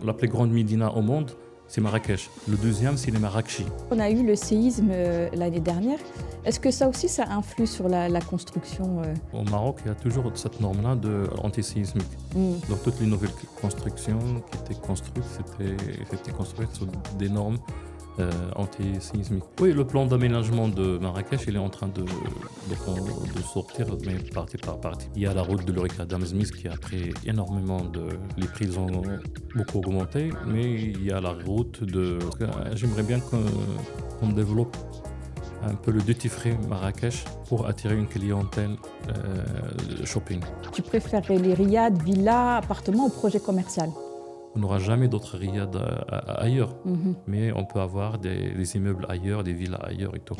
La plus grande médina au monde, c'est Marrakech. Le deuxième, c'est les Marrakchi. On a eu le séisme l'année dernière. Est-ce que ça aussi, ça influe sur la construction Au Maroc, il y a toujours cette norme-là anti-séismique. Donc toutes les nouvelles constructions qui étaient construites, étaient construites sur des normes anti-séismiques. Oui, le plan d'aménagement de Marrakech, il est en train de sortir, mais partie par partie. Il y a la route de l'Horeca d'Amzmiz qui a pris énormément les prix ont beaucoup augmenté, mais il y a la route de... J'aimerais bien qu'on développe un peu le duty free Marrakech pour attirer une clientèle shopping. Tu préférerais les riads, villas, appartements ou projets commerciaux? On n'aura jamais d'autres riads ailleurs, mais on peut avoir des immeubles ailleurs, des villas ailleurs et tout.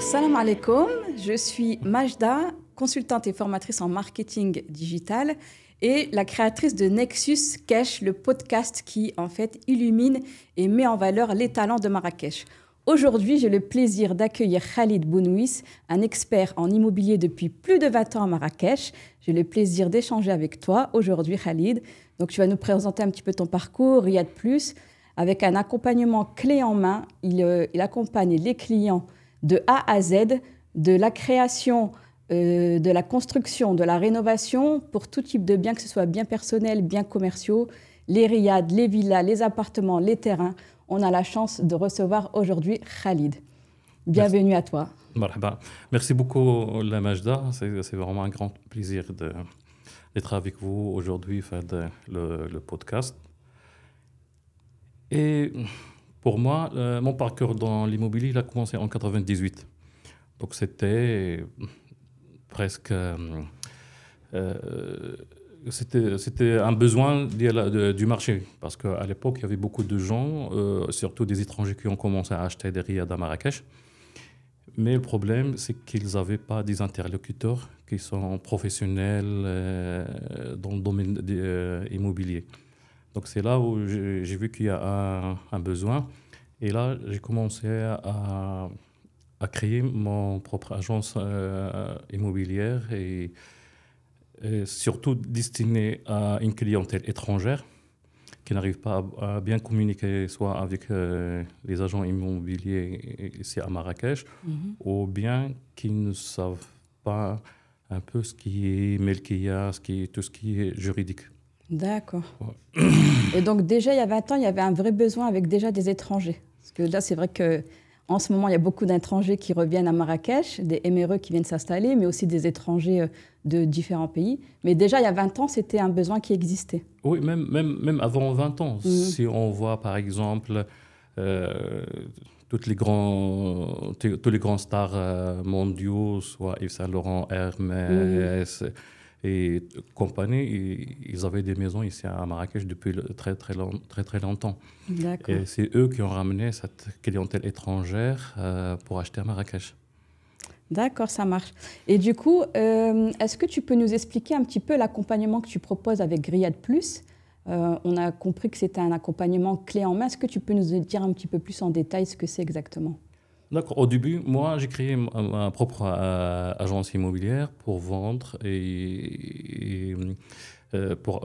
Salam alaikum, je suis Majda, consultante et formatrice en marketing digital et la créatrice de Nexus Cash, le podcast qui en fait illumine et met en valeur les talents de Marrakech. Aujourd'hui, j'ai le plaisir d'accueillir Khalid Bounouis, un expert en immobilier depuis plus de 20 ans à Marrakech. J'ai le plaisir d'échanger avec toi aujourd'hui, Khalid. Donc, tu vas nous présenter un petit peu ton parcours, Riyad Plus, avec un accompagnement clé en main. Il accompagne les clients de A à Z, de la création, de la construction, de la rénovation, pour tout type de biens, que ce soit biens personnels, biens commerciaux, les riads, les villas, les appartements, les terrains. On a la chance de recevoir aujourd'hui Khalid. Bienvenue à toi. Marhaba. Merci beaucoup, la Majda. C'est vraiment un grand plaisir d'être avec vous aujourd'hui, faire le podcast. Et pour moi, mon parcours dans l'immobilier, il a commencé en 1998. Donc c'était presque... C'était un besoin du marché, parce qu'à l'époque, il y avait beaucoup de gens, surtout des étrangers qui ont commencé à acheter des riads à Marrakech. Mais le problème, c'est qu'ils n'avaient pas des interlocuteurs qui sont professionnels dans le domaine immobilier. Donc c'est là où j'ai vu qu'il y a un besoin. Et là, j'ai commencé à créer mon propre agence immobilière et surtout destinée à une clientèle étrangère qui n'arrive pas à bien communiquer soit avec les agents immobiliers ici à Marrakech ou bien qui ne savent pas un peu ce qui est melkiya, tout ce qui est juridique. D'accord. Ouais. Et donc déjà, il y a 20 ans, il y avait un vrai besoin avec déjà des étrangers. Parce que là, c'est vrai qu'en ce moment, il y a beaucoup d'étrangers qui reviennent à Marrakech, des MRE qui viennent s'installer, mais aussi des étrangers de différents pays. Mais déjà, il y a 20 ans, c'était un besoin qui existait. Oui, même avant 20 ans. Si on voit, par exemple, tous les grands stars mondiaux, soit Yves Saint Laurent, Hermès et compagnie, ils avaient des maisons ici à Marrakech depuis très longtemps. D'accord. Et c'est eux qui ont ramené cette clientèle étrangère pour acheter à Marrakech. D'accord, ça marche. Et du coup, est-ce que tu peux nous expliquer un petit peu l'accompagnement que tu proposes avec Riyad Plus ? On a compris que c'était un accompagnement clé en main. Est-ce que tu peux nous dire un petit peu plus en détail ce que c'est exactement ? D'accord. Au début, moi, j'ai créé ma propre agence immobilière pour vendre et pour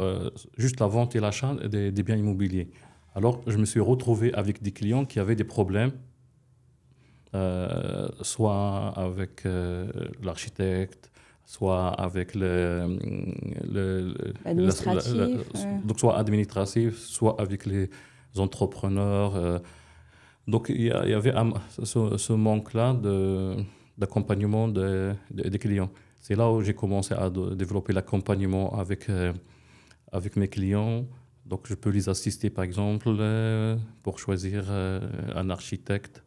juste la vente et l'achat des biens immobiliers. Alors, je me suis retrouvé avec des clients qui avaient des problèmes, soit avec l'architecte, soit avec l'administratif, donc soit administratif, soit avec les entrepreneurs. Donc, il y avait ce manque-là d'accompagnement des clients. C'est là où j'ai commencé à développer l'accompagnement avec mes clients. Donc, je peux les assister, par exemple, pour choisir un architecte,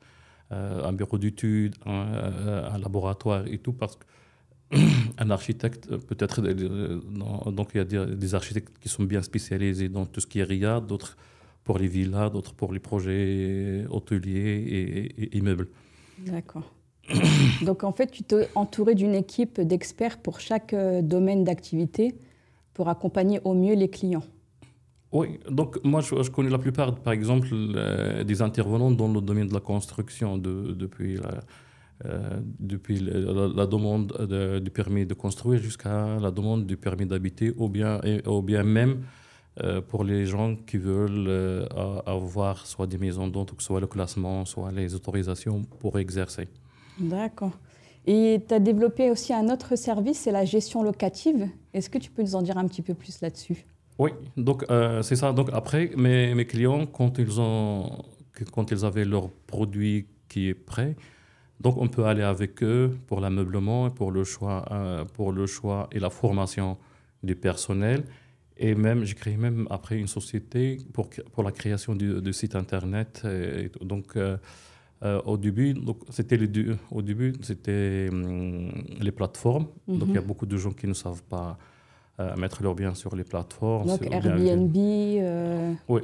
un bureau d'études, un laboratoire et tout, parce qu'un architecte, peut-être, donc il y a des architectes qui sont bien spécialisés dans tout ce qui est riad, d'autres pour les villas, d'autres pour les projets hôteliers et immeubles. D'accord. Donc, en fait, tu t'es entouré d'une équipe d'experts pour chaque domaine d'activité pour accompagner au mieux les clients. Oui, donc moi je connais la plupart, par exemple, des intervenants dans le domaine de la construction depuis la demande du permis de construire jusqu'à la demande du permis d'habiter, ou bien même pour les gens qui veulent avoir soit des maisons d'hôtes, ou que soit le classement, soit les autorisations pour exercer. D'accord. Et tu as développé aussi un autre service, c'est la gestion locative. Est-ce que tu peux nous en dire un petit peu plus là-dessus? Oui, donc c'est ça. Donc après, mes clients, quand ils avaient leur produit qui est prêt, donc on peut aller avec eux pour l'ameublement, pour le choix et la formation du personnel. Et même, j'ai créé même après une société pour la création du site internet. Donc au début, c'était les plateformes. Donc il y a beaucoup de gens qui ne savent pas mettre leurs biens sur les plateformes. Donc ou bien- Airbnb, Oui, Booking.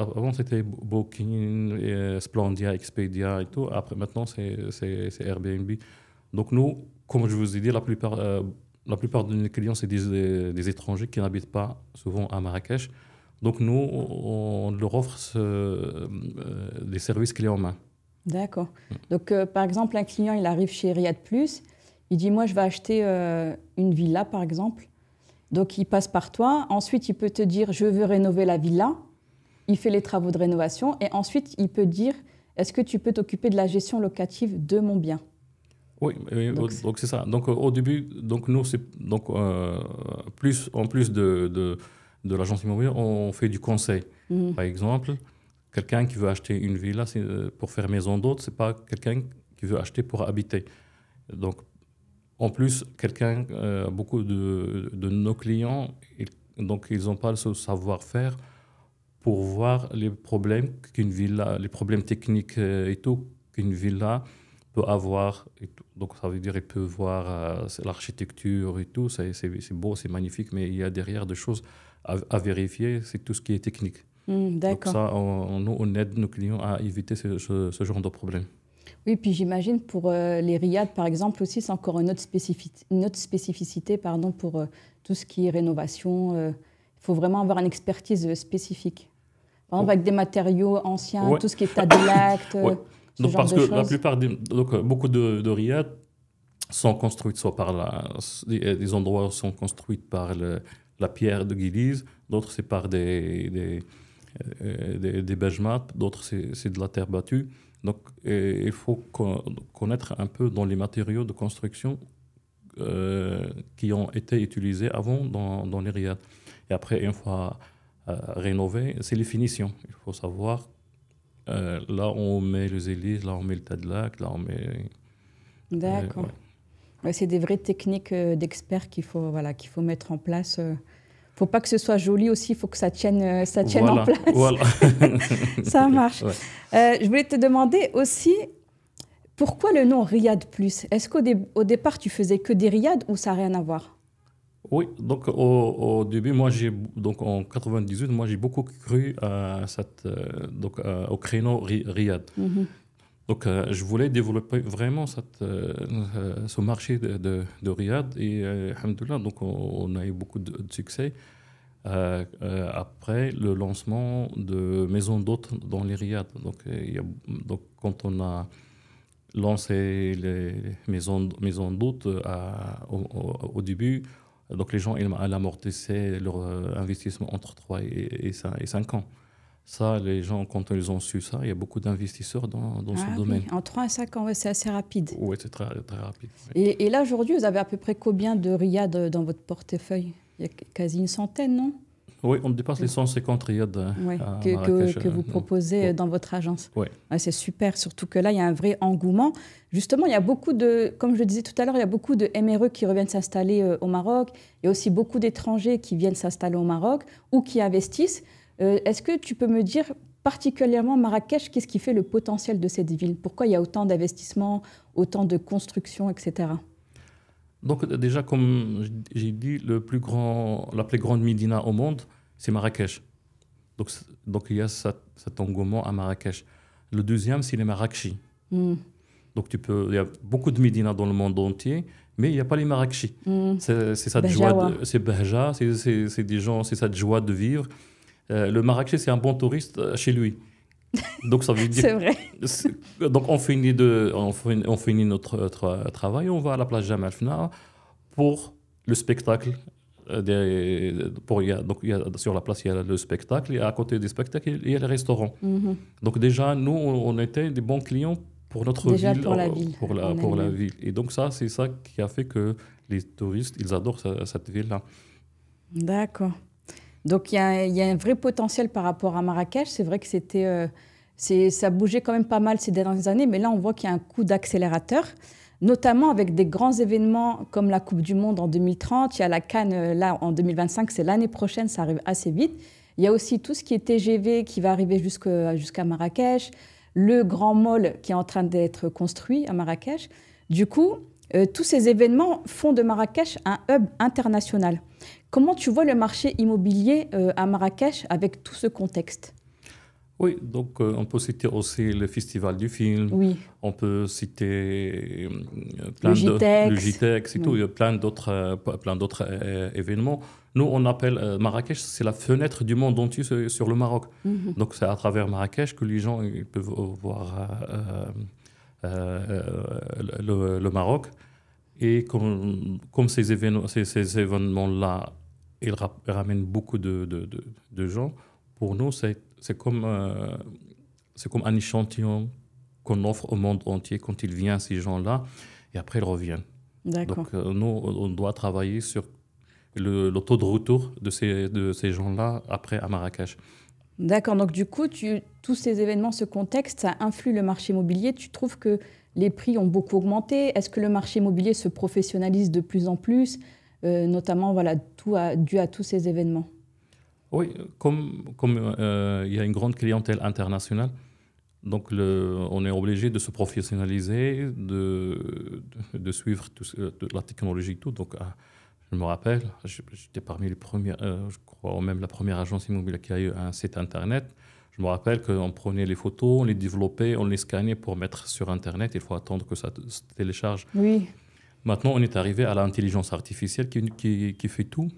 avant c'était Booking, Splendia, Expedia et tout. Après, maintenant, c'est Airbnb. Donc nous, comme je vous ai dit, la plupart de nos clients, c'est des étrangers qui n'habitent pas souvent à Marrakech. Donc nous, on leur offre des services clés en main. D'accord. Donc par exemple, un client, il arrive chez Riyad Plus, il dit, moi je vais acheter une villa par exemple. Donc il passe par toi, ensuite il peut te dire, je veux rénover la villa, il fait les travaux de rénovation et ensuite il peut dire, est-ce que tu peux t'occuper de la gestion locative de mon bien? Oui, donc c'est ça. Donc au début, donc nous, en plus de l'agence immobilière, on fait du conseil. Mhm. Par exemple, quelqu'un qui veut acheter une villa pour faire maison d'hôte, c'est pas quelqu'un qui veut acheter pour habiter. Donc en plus, beaucoup de nos clients, donc ils n'ont pas ce savoir-faire pour voir les problèmes techniques et tout qu'une villa peut avoir. Et tout. Donc ça veut dire qu'il peut voir l'architecture et tout, c'est beau, c'est magnifique, mais il y a derrière des choses à vérifier, c'est tout ce qui est technique. Donc D'accord. ça, on aide nos clients à éviter ce genre de problème. Oui, puis j'imagine pour les riads, par exemple, aussi, c'est encore une autre spécificité pardon, pour tout ce qui est rénovation. Il faut vraiment avoir une expertise spécifique. Par exemple, avec des matériaux anciens, Ouais. tout ce qui est Tadelact, Ouais. ce Donc genre parce de que la choses. plupart beaucoup de riads sont construites soit par des endroits sont construits par la pierre de Guilise, d'autres c'est par des bejmats, d'autres c'est de la terre battue. Donc il faut connaître un peu dans les matériaux de construction qui ont été utilisés avant dans les riads. Et après, une fois rénové, c'est les finitions. Il faut savoir, là on met les hélices, là on met le tadlak, là on met... D'accord. ouais. Ouais, c'est des vraies techniques d'experts qu'il faut mettre en place. Faut pas que ce soit joli aussi, il faut que ça tienne en place. Voilà. Ça marche. Ouais. Je voulais te demander aussi, pourquoi le nom Riyad Plus? Est-ce qu'au départ, tu faisais que des riads ou ça n'a rien à voir? Oui, donc au début, donc en 98, moi j'ai beaucoup cru à au créneau Riyad. Mhm. Donc je voulais développer vraiment ce marché de Riyad et alhamdoulilah, donc on a eu beaucoup de succès. Après le lancement de maisons d'hôtes dans les riads. Donc quand on a lancé les maisons d'hôtes au début, donc les gens ils amortissaient leur investissement entre 3 et 5 ans. Ça, les gens, quand ils ont su ça, il y a beaucoup d'investisseurs dans ce Ah domaine. oui, en 3 à 5 ans, ouais, c'est assez rapide. Oui, c'est très, très rapide. Oui. Et là, aujourd'hui, vous avez à peu près combien de riads dans votre portefeuille? Il y a quasi une centaine, non? Oui, on dépasse les 150 riads Ouais, à que Marrakech. vous proposez ouais. dans votre agence. Ouais. Ouais, c'est super, surtout que là, il y a un vrai engouement. Justement, il y a beaucoup comme je le disais tout à l'heure, il y a beaucoup de MRE qui reviennent s'installer au Maroc. Il y a aussi beaucoup d'étrangers qui viennent s'installer au Maroc ou qui investissent. Est-ce que tu peux me dire, particulièrement Marrakech, qu'est-ce qui fait le potentiel de cette ville? Pourquoi il y a autant d'investissements, autant de constructions, etc. Donc déjà, comme j'ai dit, la plus grande médina au monde, c'est Marrakech. Donc il y a cet engouement à Marrakech. Le deuxième, c'est les Marrakechis. Mm. Donc il y a beaucoup de médinas dans le monde entier, mais il n'y a pas les Marrakechis. C'est cette Bejawa. c'est Beja, c'est des gens, c'est cette joie de vivre. Le Marrakech, c'est un bon touriste chez lui. Donc ça veut dire. C'est vrai. Donc on finit notre travail, on va à la place Jemaa el-Fna pour le spectacle. Donc sur la place, il y a le spectacle, et à côté du spectacle, il y a les restaurants. Donc déjà, nous, on était des bons clients pour notre Déjà ville. pour la ville. Pour la ville. Et donc ça, c'est ça qui a fait que les touristes, ils adorent cette ville-là. D'accord. Donc il y a un vrai potentiel par rapport à Marrakech. C'est vrai que ça bougeait quand même pas mal ces dernières années, mais là on voit qu'il y a un coup d'accélérateur, notamment avec des grands événements comme la Coupe du Monde en 2030. Il y a la Cannes là en 2025, c'est l'année prochaine, ça arrive assez vite. Il y a aussi tout ce qui est TGV qui va arriver jusqu'à Marrakech, le grand mall qui est en train d'être construit à Marrakech. Du coup, tous ces événements font de Marrakech un hub international. Comment tu vois le marché immobilier à Marrakech avec tout ce contexte? Oui, donc on peut citer aussi le Festival du film, Oui, on peut citer le JTEX. le JTEX et tout, il y a plein d'autres événements. Nous, on appelle Marrakech, c'est la fenêtre du monde entier sur le Maroc. Donc c'est à travers Marrakech que les gens ils peuvent voir le Maroc. Et comme ces événements-là, ils ramènent beaucoup de gens, pour nous, c'est comme un échantillon qu'on offre au monde entier quand ils viennent, ces gens-là, et après ils reviennent. D'accord. Donc nous, on doit travailler sur le taux de retour de ces gens-là après à Marrakech. D'accord. Donc du coup, tous ces événements, ce contexte, ça influe le marché immobilier. Tu trouves que les prix ont beaucoup augmenté? Est-ce que le marché immobilier se professionnalise de plus en plus, notamment voilà, dû à tous ces événements? Oui, comme il y a une grande clientèle internationale, donc on est obligé de se professionnaliser, de suivre la technologie, tout. Donc, je me rappelle, j'étais parmi les premières, je crois même la première agence immobilière qui a eu un site internet. Je me rappelle qu'on prenait les photos, on les développait, on les scannait pour mettre sur internet. Il faut attendre que ça se télécharge. Oui. Maintenant, on est arrivé à l'intelligence artificielle qui fait tout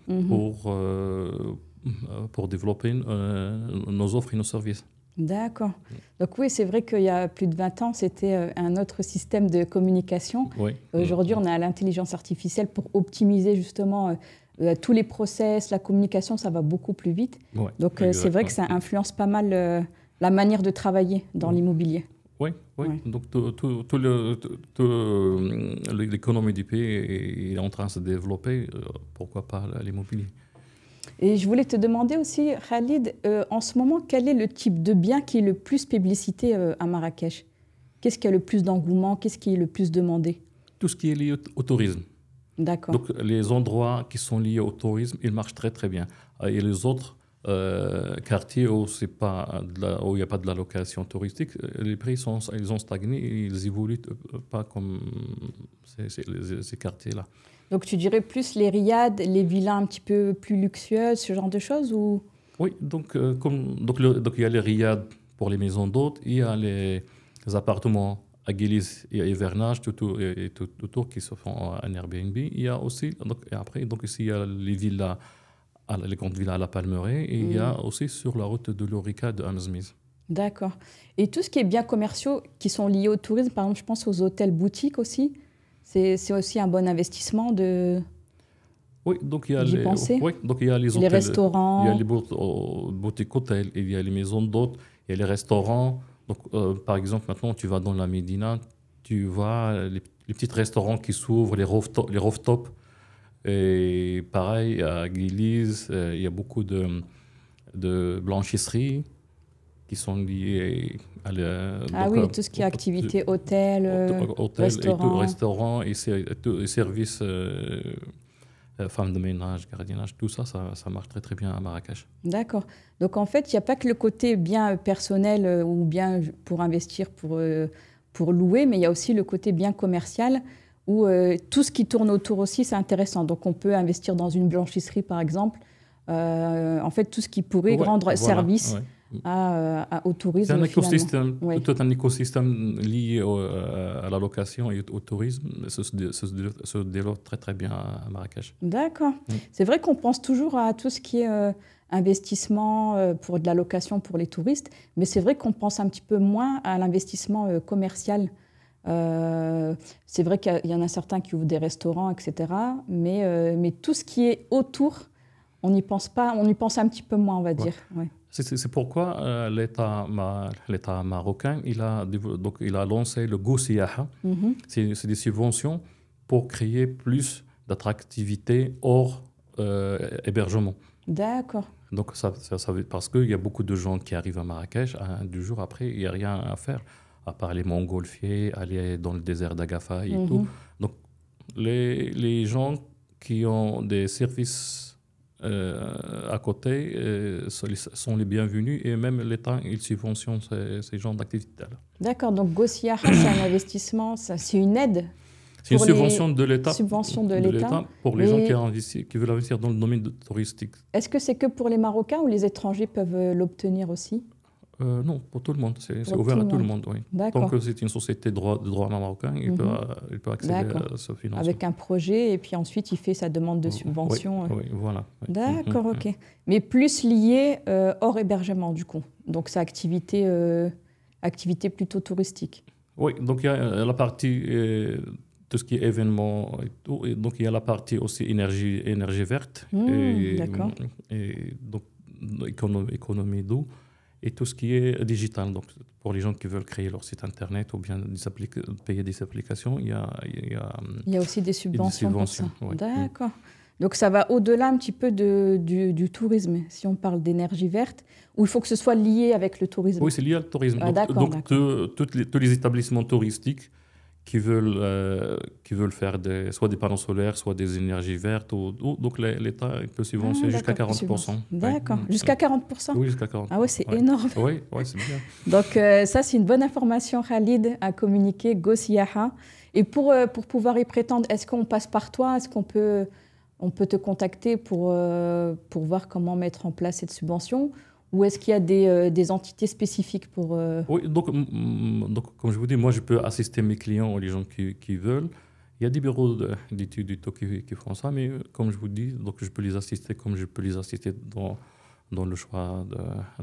pour développer nos offres et nos services. D'accord. Donc oui, c'est vrai qu'il y a plus de 20 ans, c'était un autre système de communication. Oui. Aujourd'hui, on a l'intelligence artificielle pour optimiser justement tous les process, la communication, ça va beaucoup plus vite. Ouais, Donc c'est vrai que ça influence pas mal la manière de travailler dans l'immobilier. Oui, oui. Ouais. Donc l'économie du pays est en train de se développer. Pourquoi pas l'immobilier? Et je voulais te demander aussi, Khalid, en ce moment, quel est le type de bien qui est le plus publicité à Marrakech? Qu'est-ce qui a le plus d'engouement? Qu'est-ce qui est le plus demandé? Tout ce qui est lié au tourisme. D'accord. Donc les endroits qui sont liés au tourisme, ils marchent très très bien. Et les autres quartiers où il n'y a pas de la location touristique, les prix ils ont stagné et ils évoluent pas comme ces quartiers-là. Donc tu dirais plus les riads, les villas un petit peu plus luxueuses, ce genre de choses ou... Oui, donc il y a les riads pour les maisons d'hôtes, il y a les appartements à Guélis et à Hivernage tout autour qui se font en Airbnb. Il y a aussi, ici, il y a les villas, les grandes villas à la Palmeraie, et il y a aussi sur la route de l'Orica de Hammersmith. D'accord. Et tout ce qui est biens commerciaux qui sont liés au tourisme, par exemple, je pense aux hôtels boutiques aussi, c'est aussi un bon investissement de... Oui, donc il y a donc il y a les hôtels, les restaurants. il y a les boutiques hôtels, il y a les maisons d'hôtes, il y a les restaurants. Donc, par exemple, maintenant, tu vas dans la Médina, tu vois les petits restaurants qui s'ouvrent, les rooftops. Et pareil, à Guéliz, il y a beaucoup de blanchisseries qui sont liées à tout ce qui est activité, hôtel, restaurant et services, femmes de ménage, gardiennage, tout ça, ça marche très très bien à Marrakech. D'accord. Donc en fait, il n'y a pas que le côté bien personnel ou bien pour investir, pour louer, mais il y a aussi le côté bien commercial où tout ce qui tourne autour aussi, c'est intéressant. Donc on peut investir dans une blanchisserie, par exemple. En fait, tout ce qui pourrait rendre service au tourisme. C'est un finalement. écosystème, Oui. tout un écosystème lié à la location et au tourisme. Se développe très très bien à Marrakech. D'accord. Mm. C'est vrai qu'on pense toujours à tout ce qui est investissement pour de la location pour les touristes, mais c'est vrai qu'on pense un petit peu moins à l'investissement commercial. C'est vrai qu'il y en a certains qui ouvrent des restaurants, etc. Mais tout ce qui est autour, on n'y pense pas, on y pense un petit peu moins, on va dire. Ouais. C'est pourquoi l'État marocain il a lancé le Go Siyaha. Mhm. C'est des subventions pour créer plus d'attractivité hors hébergement. D'accord. Donc parce qu'il y a beaucoup de gens qui arrivent à Marrakech, du jour après, il n'y a rien à faire, à part les montgolfiers, aller dans le désert d'Agafay et Mhm. tout. Donc les gens qui ont des services à côté sont les bienvenus et même l'État, il subventionne ces genres d'activités-là. D'accord. Donc, Gossiaha, c'est un investissement, c'est une aide. C'est une Pour les subvention de l'État subventions de l'État. pour les Mais gens qui veulent investir dans le domaine touristique. est-ce que c'est que pour les Marocains ou les étrangers peuvent l'obtenir aussi? Non, pour tout le monde. C'est Pour ouvert tout à le tout le monde. monde. Oui. D'accord. Tant que c'est une société de droit marocain, il peut accéder D'accord. à ce financement. Avec un projet et puis ensuite il fait sa demande de subvention. Oui, voilà. Oui. D'accord, ok. Mais plus lié hors hébergement du coup. Donc c'est activité plutôt touristique. Oui, donc il y a la partie, tout ce qui est événements et tout. Et donc il y a la partie aussi énergie verte. D'accord. Et donc économie d'eau. Et tout ce qui est digital, donc pour les gens qui veulent créer leur site internet ou bien payer des applications, il y a aussi des subventions pour ça. ouais. D'accord. Donc ça va au-delà un petit peu du tourisme, si on parle d'énergie verte, où il faut que ce soit lié avec le tourisme. Oui, c'est lié au tourisme. Ah, donc tous les établissements touristiques qui veulent faire soit des panneaux solaires, soit des énergies vertes, donc l'État peut subventionner jusqu'à 40%. D'accord, Ouais. jusqu'à 40%. Oui, jusqu'à 40%. Ah ouais, c'est énorme. Oui, c'est bien. Donc ça, c'est une bonne information, Khalid, à communiquer, Go Siyaha. Et pour pouvoir y prétendre, est-ce qu'on passe par toi? Est-ce qu'on peut te contacter pour voir comment mettre en place cette subvention? Ou est-ce qu'il y a des entités spécifiques pour... Oui, donc, comme je vous dis, moi, je peux assister mes clients ou les gens qui veulent. Il y a des bureaux d'études et tout qui font ça, mais comme je vous dis, donc, je peux les assister comme je peux les assister dans le choix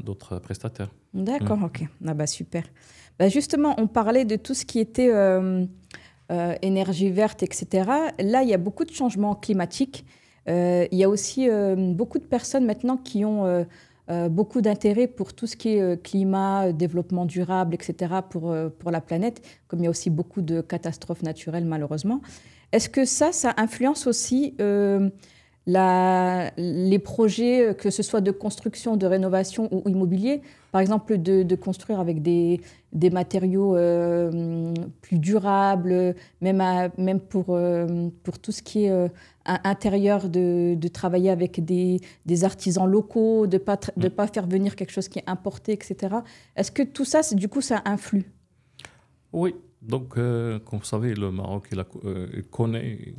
d'autres prestataires. D'accord, ok. Ah bah super. Bah justement, on parlait de tout ce qui était énergie verte, etc. Là, il y a beaucoup de changements climatiques. Il y a aussi beaucoup de personnes maintenant qui ont beaucoup d'intérêt pour tout ce qui est climat, développement durable, etc. pour la planète, comme il y a aussi beaucoup de catastrophes naturelles, malheureusement. Est-ce que ça influence aussi les projets, que ce soit de construction, de rénovation ou immobilier, par exemple de construire avec des matériaux plus durables, même pour tout ce qui est intérieur, de travailler avec des artisans locaux, de pas faire venir quelque chose qui est importé, etc. Est-ce que tout ça, du coup, ça influe? Oui, donc comme vous savez, le Maroc il connaît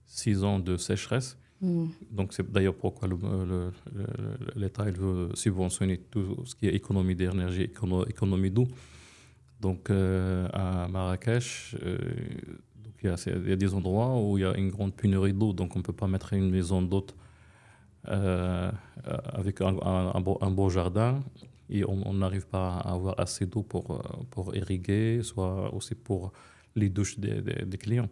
6 ans de sécheresse. Donc c'est d'ailleurs pourquoi l'État il veut subventionner tout ce qui est économie d'énergie, économie d'eau. Donc à Marrakech, il y a des endroits où il y a une grande pénurie d'eau, donc on ne peut pas mettre une maison d'hôte avec un beau jardin et on n'arrive pas à avoir assez d'eau pour irriguer, soit aussi pour les douches des clients.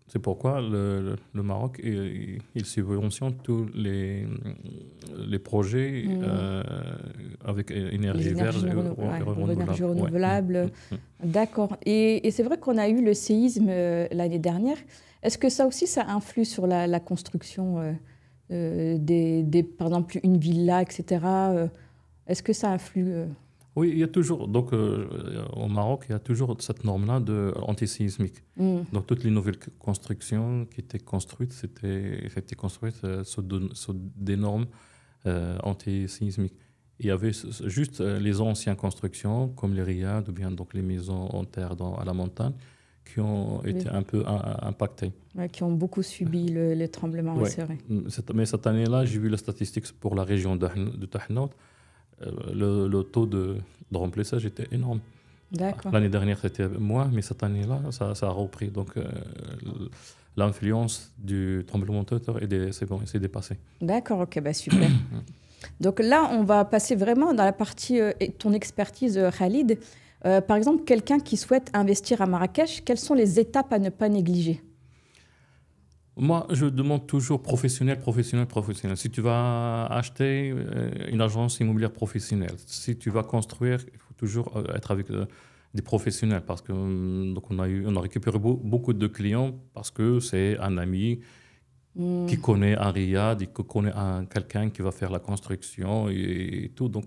C'est pourquoi le Maroc il subventionne tous les projets avec énergie verte et renouvelable. D'accord. Et c'est vrai qu'on a eu le séisme l'année dernière. Est-ce que ça aussi, ça influe sur la construction par exemple, une villa, etc. Est-ce que ça influe Oui, il y a toujours, donc au Maroc, il y a toujours cette norme-là anti-sismique. Donc toutes les nouvelles constructions qui étaient construites, étaient construites sous des normes anti-sismiques. Il y avait juste les anciennes constructions, comme les riads ou bien donc les maisons en terre à la montagne, qui ont été un peu impactées. Ouais, qui ont beaucoup subi les tremblements, c'est vrai. Mais cette année-là, j'ai vu les statistiques pour la région de Tahnout. le taux de remplissage était énorme. D'accord. L'année dernière, c'était moins, mais cette année-là, ça a repris. Donc, l'influence du tremblement de terre, c'est bon, c'est dépassé. D'accord, ok, bah super. Donc là, on va passer vraiment dans la partie ton expertise, Khalid. Par exemple, quelqu'un qui souhaite investir à Marrakech, quelles sont les étapes à ne pas négliger? Moi, je demande toujours professionnel, professionnel, professionnel. Si tu vas acheter une agence immobilière professionnelle, si tu vas construire, il faut toujours être avec des professionnels parce que donc on a récupéré beaucoup de clients parce que c'est un ami qui connaît un riad, qui connaît quelqu'un qui va faire la construction et tout. Donc,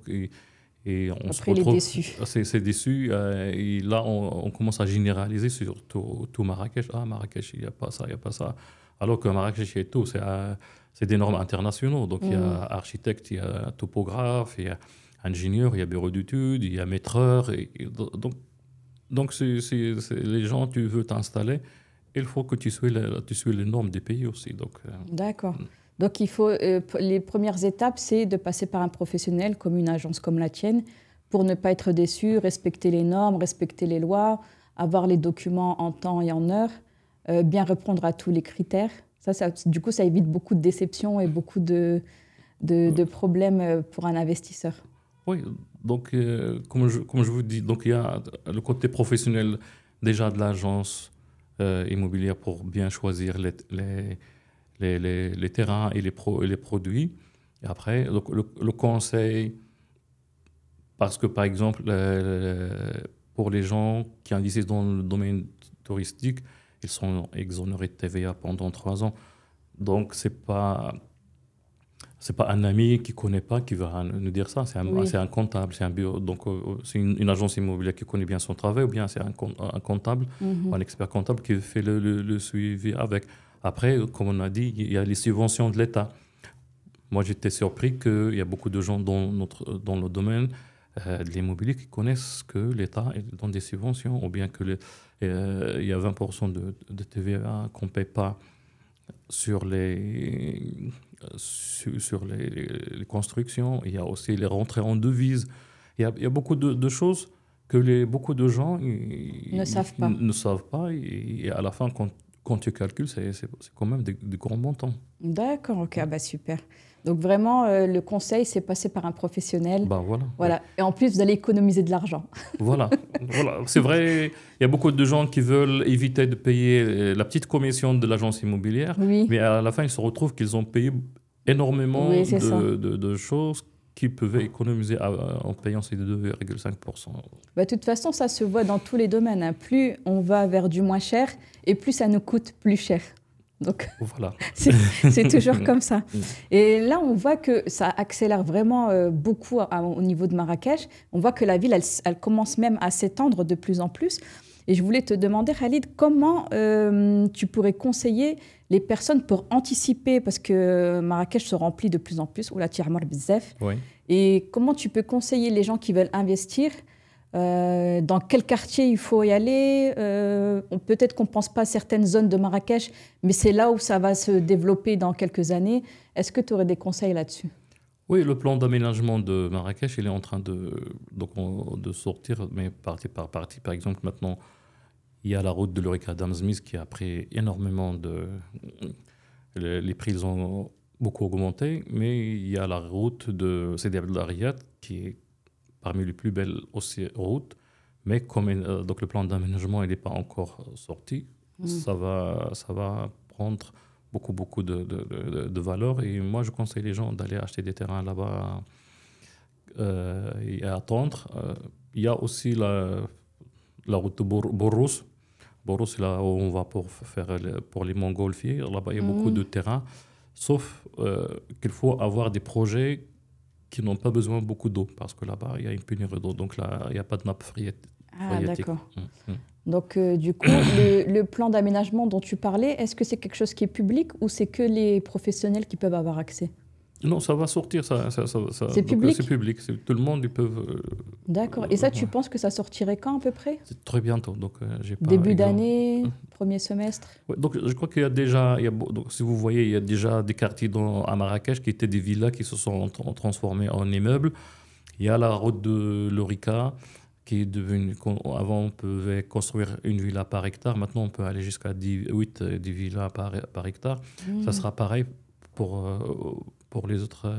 et on se Après, il est retrouve, déçu. c'est déçu. Et là, on commence à généraliser sur tout Marrakech. Ah, Marrakech, il n'y a pas ça, il n'y a pas ça. Alors que Marrakech, il y a tout. C'est des normes internationaux. Donc, il y a architecte, il y a topographe, il y a ingénieur, il y a bureau d'études, il y a maîtreur. Donc les gens, tu veux t'installer, il faut que tu suis les normes des pays aussi. Donc, D'accord. Donc, il faut, les premières étapes, c'est de passer par un professionnel comme une agence comme la tienne pour ne pas être déçu, respecter les normes, respecter les lois, avoir les documents en temps et en heure, bien répondre à tous les critères. Du coup, ça évite beaucoup de déceptions et beaucoup de problèmes pour un investisseur. oui, donc, comme je vous dis, donc il y a le côté professionnel déjà de l'agence immobilière pour bien choisir les terrains et les produits. Et après, donc, le conseil, parce que par exemple, pour les gens qui investissent dans le domaine touristique, ils sont exonérés de TVA pendant 3 ans. Donc, c'est pas un ami qui ne connaît pas qui va nous dire ça. Oui. C'est un comptable, c'est un bureau. Donc, c'est une agence immobilière qui connaît bien son travail, ou bien c'est un comptable, ou un expert comptable qui fait le suivi avec. Après, comme on a dit, il y a les subventions de l'État. Moi, j'étais surpris qu'il y a beaucoup de gens dans le domaine de l'immobilier qui connaissent que l'État donne des subventions, ou bien il y a 20% de TVA qu'on ne paye pas sur sur les constructions. Il y a aussi les rentrées en devises. Il y a beaucoup de choses que beaucoup de gens Ne savent pas. ne savent pas. Et à la fin, quand tu calcules, c'est quand même des grands montants. D'accord, ok, ah bah super. Donc vraiment, le conseil, c'est passer par un professionnel. Bah voilà. Voilà. Et en plus, vous allez économiser de l'argent. Voilà, voilà. C'est vrai, il y a beaucoup de gens qui veulent éviter de payer la petite commission de l'agence immobilière, Oui, mais à la fin, ils se retrouvent qu'ils ont payé énormément oui, c'est ça. de choses qu'ils pouvaient économiser en payant ces 2,5%. Bah, de toute façon, ça se voit dans tous les domaines, hein. Plus on va vers du moins cher et plus ça nous coûte plus cher. Donc, Voilà. c'est toujours comme ça. Et là, on voit que ça accélère vraiment beaucoup au niveau de Marrakech. On voit que la ville, elle commence même à s'étendre de plus en plus. Et je voulais te demander, Khalid, comment tu pourrais conseiller les personnes pour anticiper, parce que Marrakech se remplit de plus en plus, ou la Tiamar Bzef, Oui. et comment tu peux conseiller les gens qui veulent investir dans quel quartier il faut y aller. Peut-être qu'on ne pense pas à certaines zones de Marrakech, mais c'est là où ça va se développer dans quelques années. Est-ce que tu aurais des conseils là-dessus? Oui, le plan d'aménagement de Marrakech, il est en train de sortir, mais partie par partie. Par exemple, maintenant, il y a la route de l'Horeca Adam Smith qui a pris énormément les prix ils ont beaucoup augmenté, mais il y a la route de Sidi Abdelrahid qui est parmi les plus belles aussi routes, mais comme donc le plan d'aménagement il n'est pas encore sorti, ça va prendre beaucoup de valeur. Et moi, je conseille les gens d'aller acheter des terrains là-bas et à attendre. Il y a aussi la route de Bourrousse. Boros, c'est là où on va pour les montgolfières. Là-bas, il y a beaucoup de terrain. Sauf qu'il faut avoir des projets qui n'ont pas besoin de beaucoup d'eau. Parce que là-bas, il y a une pénurie d'eau. Donc là, il n'y a pas de nappe phréatique. Ah, d'accord. Donc, du coup, le plan d'aménagement dont tu parlais, est-ce que c'est quelque chose qui est public ou c'est que les professionnels qui peuvent avoir accès? Non, ça va sortir. C'est public? C'est public. Tout le monde, ils peuvent... D'accord. Et ça, tu penses que ça sortirait quand à peu près? C'est très bientôt. Donc, j'ai pas Début exemple. d'année, premier semestre? Ouais, donc, je crois qu'il y a déjà... donc, si vous voyez, il y a déjà des quartiers à Marrakech qui étaient des villas qui se sont transformées en immeubles. Il y a la route de l'Orica qui est devenue. Avant, on pouvait construire une villa par hectare. Maintenant, on peut aller jusqu'à 10 villas par hectare. Ça sera pareil pour les autres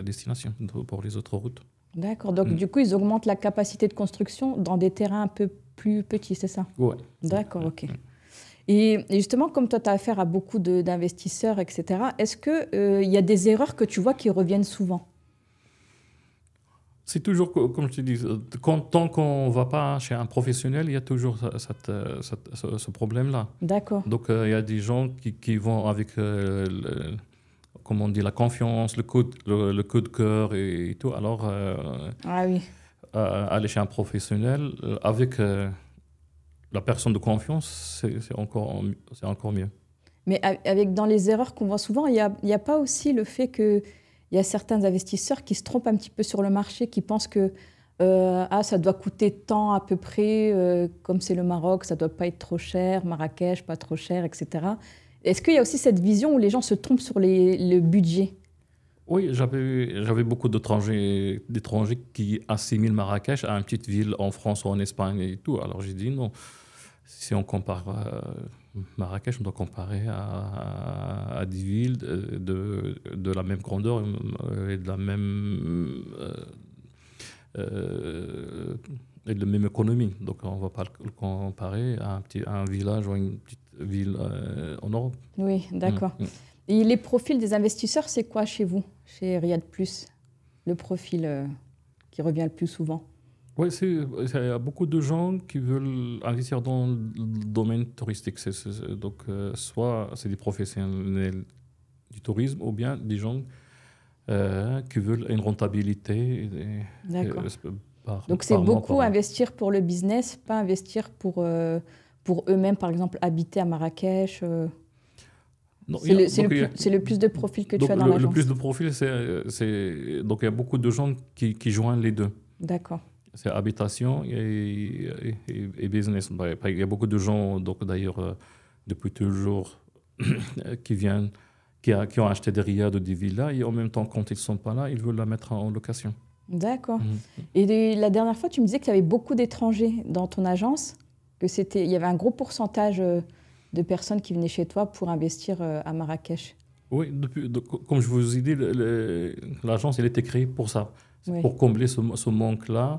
destinations, pour les autres routes. D'accord. Donc, du coup, ils augmentent la capacité de construction dans des terrains un peu plus petits, c'est ça? Oui. D'accord, ok. Et justement, comme toi, tu as affaire à beaucoup d'investisseurs, etc., est-ce qu'il y a des erreurs que tu vois qui reviennent souvent? C'est toujours, comme je te dis, tant qu'on ne va pas chez un professionnel, il y a toujours ce problème-là. D'accord. Donc, il y a des gens qui vont avec, comment on dit, la confiance, le coup de cœur et tout. Alors, Ah oui. aller chez un professionnel avec la personne de confiance, c'est encore mieux. Mais dans les erreurs qu'on voit souvent, il y a pas aussi le fait qu'il y a certains investisseurs qui se trompent un petit peu sur le marché, qui pensent que ça doit coûter tant à peu près, comme c'est le Maroc, ça ne doit pas être trop cher, Marrakech, pas trop cher, etc. Est-ce qu'il y a aussi cette vision où les gens se trompent sur le budget? Oui, j'avais beaucoup d'étrangers qui assimilent Marrakech à une petite ville en France ou en Espagne et tout. Alors j'ai dit non, si on compare Marrakech, on doit comparer à des villes de la même grandeur et de la même, et de la même économie. Donc on ne va pas le comparer à un village ou une petite ville en Europe. Oui, d'accord. Et les profils des investisseurs, c'est quoi chez vous, chez Riyad Plus? Le profil qui revient le plus souvent? Oui, il y a beaucoup de gens qui veulent investir dans le domaine touristique. Donc, soit c'est des professionnels du tourisme ou bien des gens qui veulent une rentabilité. D'accord. Donc, c'est beaucoup investir pour le business, pas investir pour eux-mêmes, par exemple, habiter à Marrakech. C'est le plus de profil que tu as dans l'agence. Le plus de profil, donc il y a beaucoup de gens qui joignent les deux. D'accord. C'est habitation et business. Il y a beaucoup de gens, donc d'ailleurs, depuis toujours, qui ont acheté des riads ou des villas, et en même temps, quand ils ne sont pas là, ils veulent la mettre en location. D'accord. Et la dernière fois, tu me disais qu'il y avait beaucoup d'étrangers dans ton agence, il y avait un gros pourcentage de personnes qui venaient chez toi pour investir à Marrakech. Oui, comme je vous ai dit, l'agence, elle a été créée pour ça. C'est pour combler ce manque-là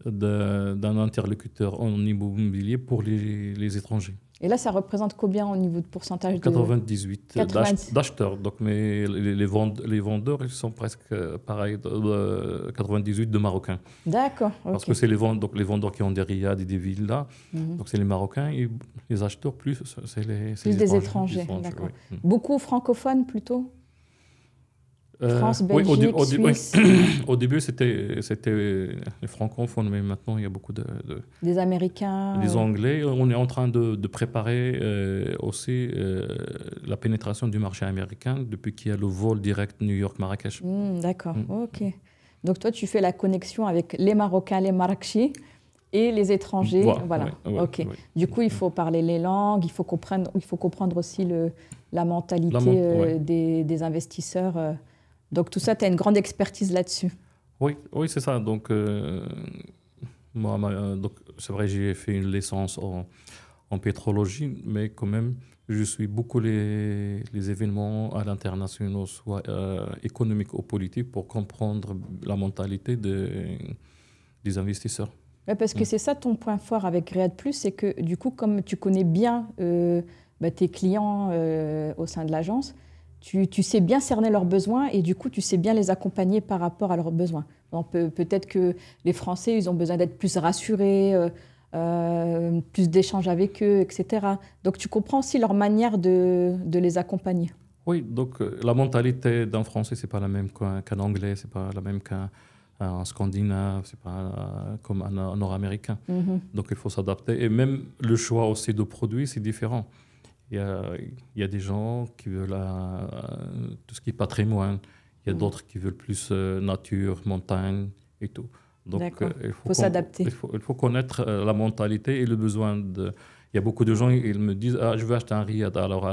d'un interlocuteur en immobilier pour les étrangers. Et là, ça représente combien au niveau de pourcentage 98 d'acheteurs. Donc, mais les vendeurs, ils sont presque pareil, 98 de Marocains. D'accord. Parce que c'est les vendeurs qui ont des riads et des villas. Donc, c'est les Marocains et les acheteurs, c'est des étrangers. D'accord. Oui. Beaucoup francophones plutôt? France, Belgique, Suisse. Au début, c'était les francophones, mais maintenant, il y a beaucoup des Américains. Des Anglais. On est en train de préparer aussi la pénétration du marché américain depuis qu'il y a le vol direct New York-Marrakech. D'accord, ok. Donc toi, tu fais la connexion avec les Marocains, les Marrakechis et les étrangers. Voilà. Ok. Du coup, il faut parler les langues, il faut comprendre aussi la mentalité des investisseurs. Donc tout ça, tu as une grande expertise là-dessus. Oui, c'est ça. Donc, donc c'est vrai, j'ai fait une licence en pétrologie, mais quand même, je suis beaucoup les événements à l'international, soit économiques ou politiques, pour comprendre la mentalité des investisseurs. Ouais, parce que c'est ça ton point fort avec Riyad Plus, c'est que du coup, comme tu connais bien tes clients au sein de l'agence, tu sais bien cerner leurs besoins et du coup, tu sais bien les accompagner par rapport à leurs besoins. Donc, peut-être que les Français, ils ont besoin d'être plus rassurés, plus d'échanges avec eux, etc. Donc, tu comprends aussi leur manière de les accompagner. Oui, donc la mentalité d'un Français, ce n'est pas la même qu'un Anglais, ce n'est pas la même qu'un Scandinave, ce n'est pas comme un Nord-Américain. Donc, il faut s'adapter. Et même le choix aussi de produits, c'est différent. Il y a des gens qui veulent tout ce qui est patrimoine. Il y a d'autres qui veulent plus nature, montagne et tout. Donc, il faut s'adapter. Il faut connaître la mentalité et le besoin Il y a beaucoup de gens, ils me disent je veux acheter un riad. Alors,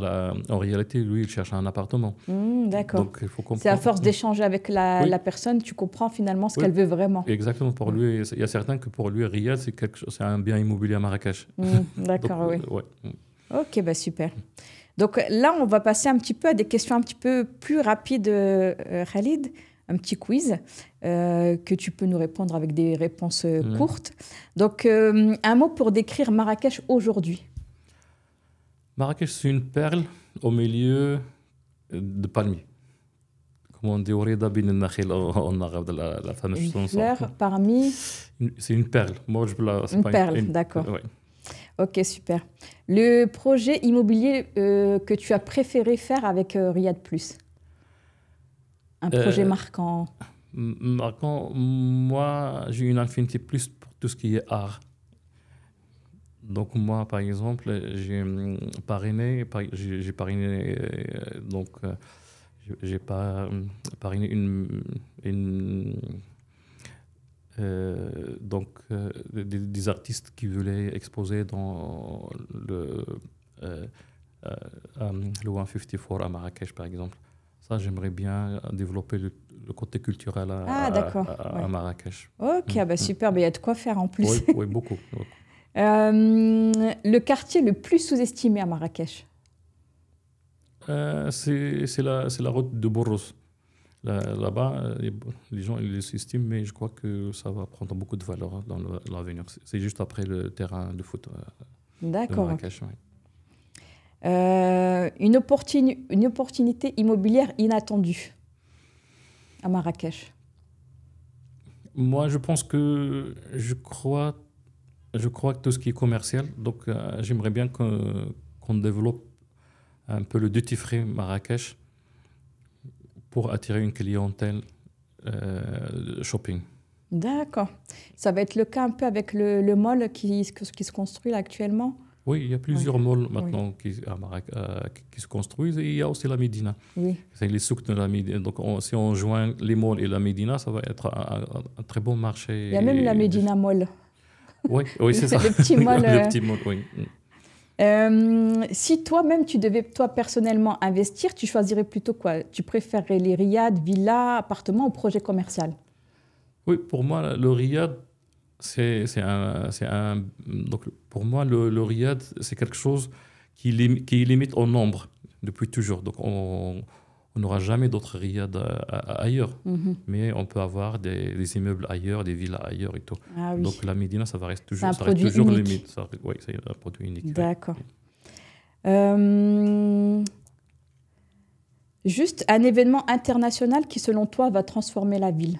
en réalité, lui, il cherche un appartement. D'accord. Donc, il faut comprendre. C'est à force d'échanger avec Oui. la personne, tu comprends finalement ce Oui. qu'elle veut vraiment. Exactement. Pour lui, il y a certains que pour lui, riad, c'est un bien immobilier à Marrakech. D'accord, Donc, oui. ouais. Ok, bah super. Donc là, on va passer un petit peu à des questions un petit peu plus rapides, Khalid. Un petit quiz que tu peux nous répondre avec des réponses courtes. Donc, un mot pour décrire Marrakech aujourd'hui. Marrakech, c'est une perle au milieu de palmiers. Comme on dit, Ourida bin al-Nakhil en arabe, la fameuse chanson. Une fleur parmi... C'est une perle. Moi, une perle, d'accord. Ouais. Ok, super. Le projet immobilier que tu as préféré faire avec Riyad Plus? Un projet marquant? Marquant, moi, j'ai une affinité plus pour tout ce qui est art. Donc moi, par exemple, j'ai parrainé, donc j'ai parrainé des artistes qui voulaient exposer dans le 154 à Marrakech, par exemple. Ça, j'aimerais bien développer le côté culturel à Marrakech. Ok, bah super, il y a de quoi faire en plus. Oui, beaucoup. Le quartier le plus sous-estimé à Marrakech? C'est la route de Bourros. Là-bas, les gens ils s'estiment, mais je crois que ça va prendre beaucoup de valeur dans l'avenir. C'est juste après le terrain de foot de Marrakech. Oui. Une opportunité immobilière inattendue à Marrakech? Moi, je crois que tout ce qui est commercial, donc j'aimerais bien qu'on développe un peu le duty free Marrakech pour attirer une clientèle shopping. D'accord. Ça va être le cas un peu avec le mall qui se construit là actuellement? Oui, il y a plusieurs malls maintenant qui se construisent et il y a aussi la Médina. Oui. C'est les souks de la Médina. Donc si on joint les malls et la Médina, ça va être un très bon marché. Il y a même la Médina Mall. Oui, c'est ça. Le petit mall. Le petit mall, oui. Si toi-même, tu devais, toi, personnellement investir, tu choisirais plutôt quoi? Tu préférerais les riads, villas, appartements ou projets commerciaux? Oui, pour moi, le riad, donc pour moi, le riad, c'est quelque chose qui est limite au nombre depuis toujours. Donc, on n'aura jamais d'autres riads ailleurs. Mais on peut avoir des immeubles ailleurs, des villas ailleurs et tout. Ah, oui. Donc, la Médina, ça reste toujours unique. limite. Oui, c'est un produit unique. D'accord. Juste un événement international qui, selon toi, va transformer la ville?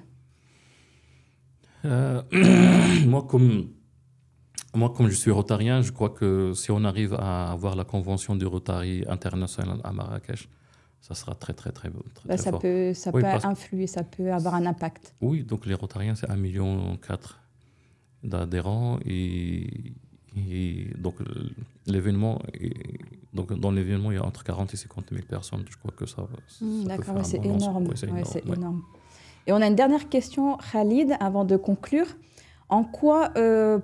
Moi, comme je suis rotarien, je crois que si on arrive à avoir la convention du Rotary international à Marrakech, ça sera très, très, très, très, Ça fort. peut influer, ça peut avoir un impact. Oui, donc les rotariens, c'est 1,4 million d'adhérents. Et donc, dans l'événement, il y a entre 40 et 50 000 personnes. Je crois que ça d'accord, c'est énorme. C'est énorme. Et on a une dernière question, Khalid, avant de conclure. En quoi,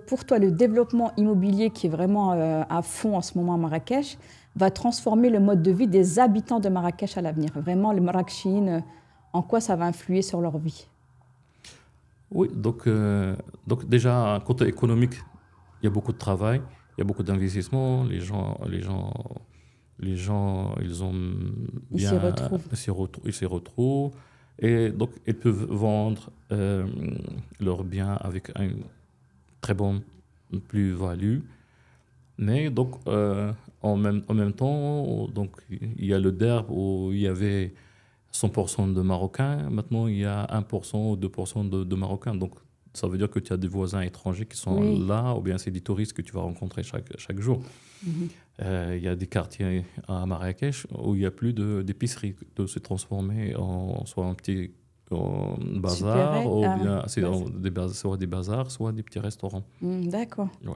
pour toi, le développement immobilier qui est vraiment à fond en ce moment à Marrakech va transformer le mode de vie des habitants de Marrakech à l'avenir? Vraiment, les Marrakechines, en quoi ça va influer sur leur vie? Oui, donc déjà, côté économique, il y a beaucoup de travail, il y a beaucoup d'investissements. Les gens, ils ont bien... Ils s'y retrouvent. Et donc, ils peuvent vendre leurs biens avec une très bonne plus-value. Mais donc, en même temps, donc, il y a le DERB où il y avait 100% de Marocains. Maintenant, il y a 1% ou 2% de Marocains. Donc, ça veut dire que tu as des voisins étrangers qui sont là, ou bien c'est des touristes que tu vas rencontrer chaque jour. Il y a des quartiers à Marrakech où il n'y a plus d'épicerie, de se transformer en soit un petit bazar, ou bien soit des bazars, soit des petits restaurants. D'accord. Ouais.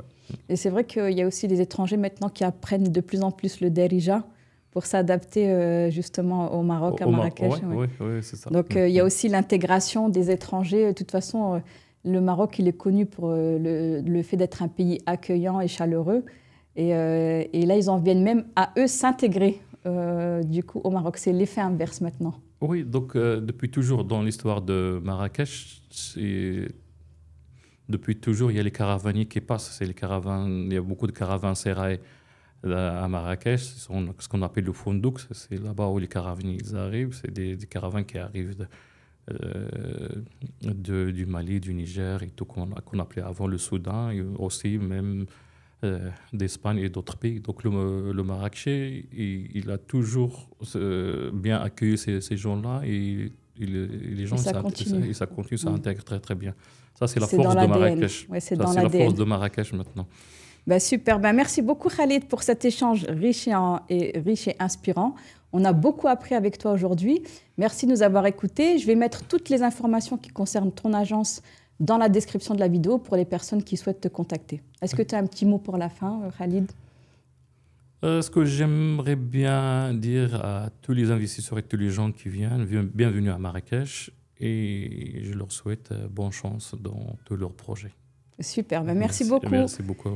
Et c'est vrai qu'il y a aussi des étrangers maintenant qui apprennent de plus en plus le derija pour s'adapter justement au Maroc, à Marrakech. Oui, c'est ça. Donc il y a aussi l'intégration des étrangers. De toute façon, le Maroc, il est connu pour le fait d'être un pays accueillant et chaleureux. Et là, ils en viennent même à eux s'intégrer du coup au Maroc. C'est l'effet inverse maintenant. Oui, donc depuis toujours dans l'histoire de Marrakech, depuis toujours il y a les caravaniers qui passent. C'est les caravanes, il y a beaucoup de caravanserail à Marrakech. Ce qu'on appelle le fondouk. C'est là-bas où les caravaniers ils arrivent. C'est des caravanes qui arrivent du Mali, du Niger et tout qu'on appelait avant le Soudan, et aussi même d'Espagne et d'autres pays. Donc le Marrakech, il a toujours bien accueilli ces gens-là et les gens, Et ça continue. ça continue, ça intègre très très bien. Ça, c'est la C'est force dans de l'ADN. Marrakech. Ouais, c'est Ça, dans c'est la l'ADN. force de Marrakech maintenant. Bah, super. Bah, merci beaucoup Khalid pour cet échange riche et inspirant. On a beaucoup appris avec toi aujourd'hui. Merci de nous avoir écoutés. Je vais mettre toutes les informations qui concernent ton agence dans la description de la vidéo pour les personnes qui souhaitent te contacter. Est-ce que tu as un petit mot pour la fin, Khalid? Ce que j'aimerais bien dire à tous les investisseurs et tous les gens qui viennent, bienvenue à Marrakech et je leur souhaite bonne chance dans tous leurs projets. Super, ben merci beaucoup. Merci beaucoup,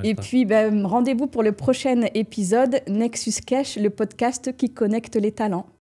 Et puis, ben, rendez-vous pour le prochain épisode Nexus Cash, le podcast qui connecte les talents.